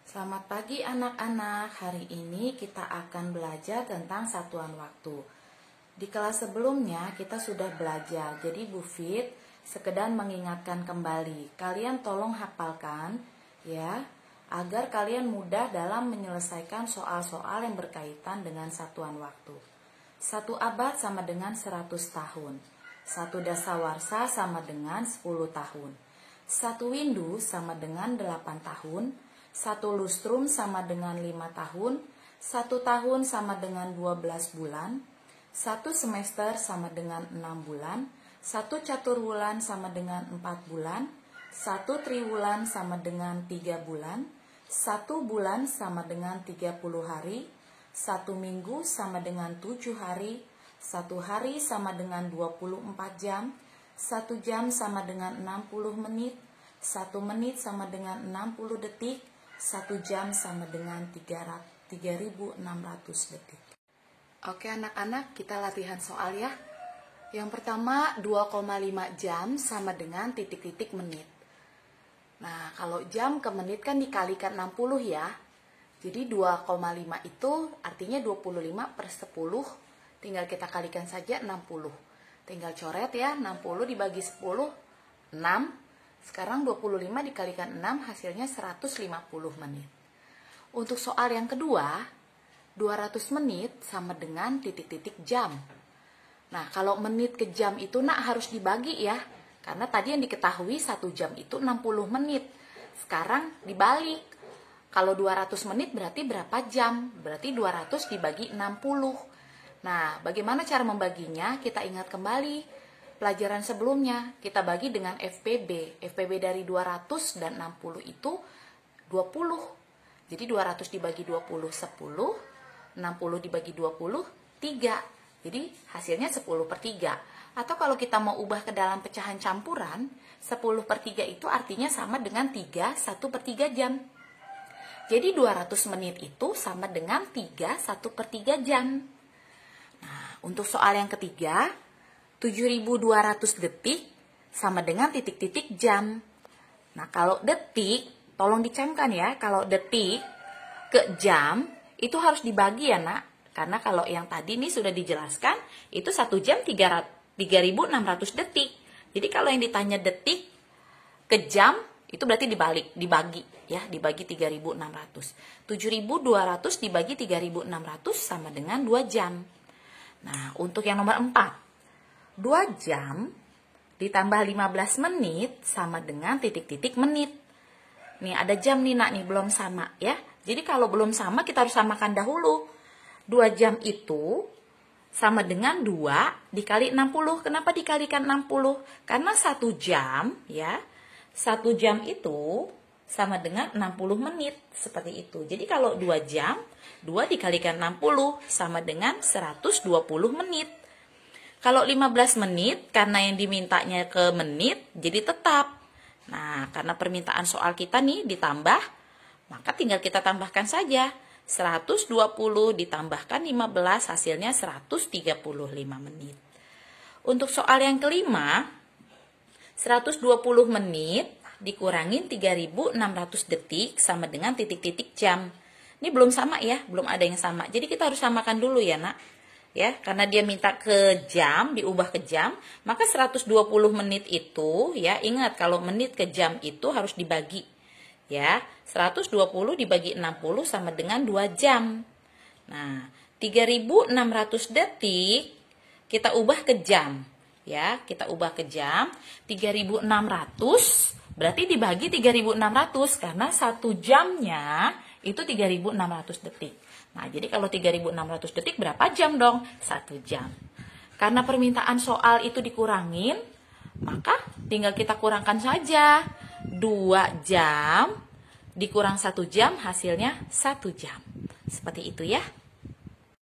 Selamat pagi anak-anak, hari ini kita akan belajar tentang satuan waktu. Di kelas sebelumnya kita sudah belajar, jadi Bu Fit sekedar mengingatkan kembali. Kalian tolong hafalkan ya, agar kalian mudah dalam menyelesaikan soal-soal yang berkaitan dengan satuan waktu. 1 abad sama dengan 100 tahun. 1 dasawarsa sama dengan 10 tahun. 1 windu sama dengan 8 tahun. 1 lustrum sama dengan 5 tahun. 1 tahun sama dengan 12 bulan. 1 semester sama dengan 6 bulan. 1 caturwulan sama dengan 4 bulan. 1 triwulan sama dengan 3 bulan. 1 bulan sama dengan 30 hari. 1 minggu sama dengan 7 hari. 1 hari sama dengan 24 jam. 1 jam sama dengan 60 menit. 1 menit sama dengan 60 detik. 1 jam sama dengan 3.600 detik. Oke anak-anak, kita latihan soal ya. Yang pertama, 2,5 jam sama dengan titik-titik menit. Nah, kalau jam ke menit kan dikalikan 60 ya. Jadi 2,5 itu artinya 25 per 10. Tinggal kita kalikan saja 60. Tinggal coret ya, 60 dibagi 10, 6. Sekarang 25 dikalikan 6 hasilnya 150 menit. Untuk soal yang kedua, 200 menit sama dengan titik-titik jam. Nah, kalau menit ke jam itu harus dibagi ya. Karena tadi yang diketahui 1 jam itu 60 menit. Sekarang dibalik. Kalau 200 menit berarti berapa jam? Berarti 200 dibagi 60. Nah, bagaimana cara membaginya? Kita ingat kembali pelajaran sebelumnya. Kita bagi dengan FPB. FPB dari 200 dan 60 itu 20. Jadi 200 dibagi 20, 10. 60 dibagi 20, 3. Jadi hasilnya 10 per 3. Atau kalau kita mau ubah ke dalam pecahan campuran, 10 per 3 itu artinya sama dengan 3, 1 per 3 jam. Jadi 200 menit itu sama dengan 3, 1 per 3 jam. Nah, untuk soal yang ketiga, 7.200 detik sama dengan titik-titik jam. Nah, kalau detik, tolong dicamkan ya, kalau detik ke jam, itu harus dibagi ya nak. Karena kalau yang tadi ini sudah dijelaskan, itu 1 jam 3.600 detik. Jadi kalau yang ditanya detik ke jam, itu berarti dibagi ya, dibagi 3.600. 7.200 dibagi 3.600 sama dengan 2 jam. Nah, untuk yang nomor 4, 2 jam ditambah 15 menit sama dengan titik-titik menit. Nih ada jam nih nak, nih belum sama ya. Jadi kalau belum sama kita harus samakan dahulu. 2 jam itu sama dengan 2 dikali 60. Kenapa dikalikan 60? Karena 1 jam ya, 1 jam itu sama dengan 60 menit. Seperti itu. Jadi kalau 2 jam, 2 dikalikan 60 sama dengan 120 menit. Kalau 15 menit, karena yang dimintanya ke menit, jadi tetap. Nah, karena permintaan soal kita nih ditambah, maka tinggal kita tambahkan saja. 120 ditambahkan 15 hasilnya 135 menit. Untuk soal yang kelima, 120 menit dikurangin 3.600 detik sama dengan titik-titik jam. Ini belum sama ya, belum ada yang sama. Jadi kita harus samakan dulu ya nak. Ya, karena dia minta ke jam, diubah ke jam, maka 120 menit itu ya, ingat kalau menit ke jam itu harus dibagi. Ya, 120 dibagi 60 sama dengan 2 jam. Nah, 3.600 detik kita ubah ke jam. Ya, kita ubah ke jam. 3.600 berarti dibagi 3.600 karena 1 jamnya itu 3.600 detik. Nah, jadi kalau 3.600 detik berapa jam dong? 1 jam. Karena permintaan soal itu dikurangin, maka tinggal kita kurangkan saja. 2 jam dikurang 1 jam hasilnya 1 jam. Seperti itu ya.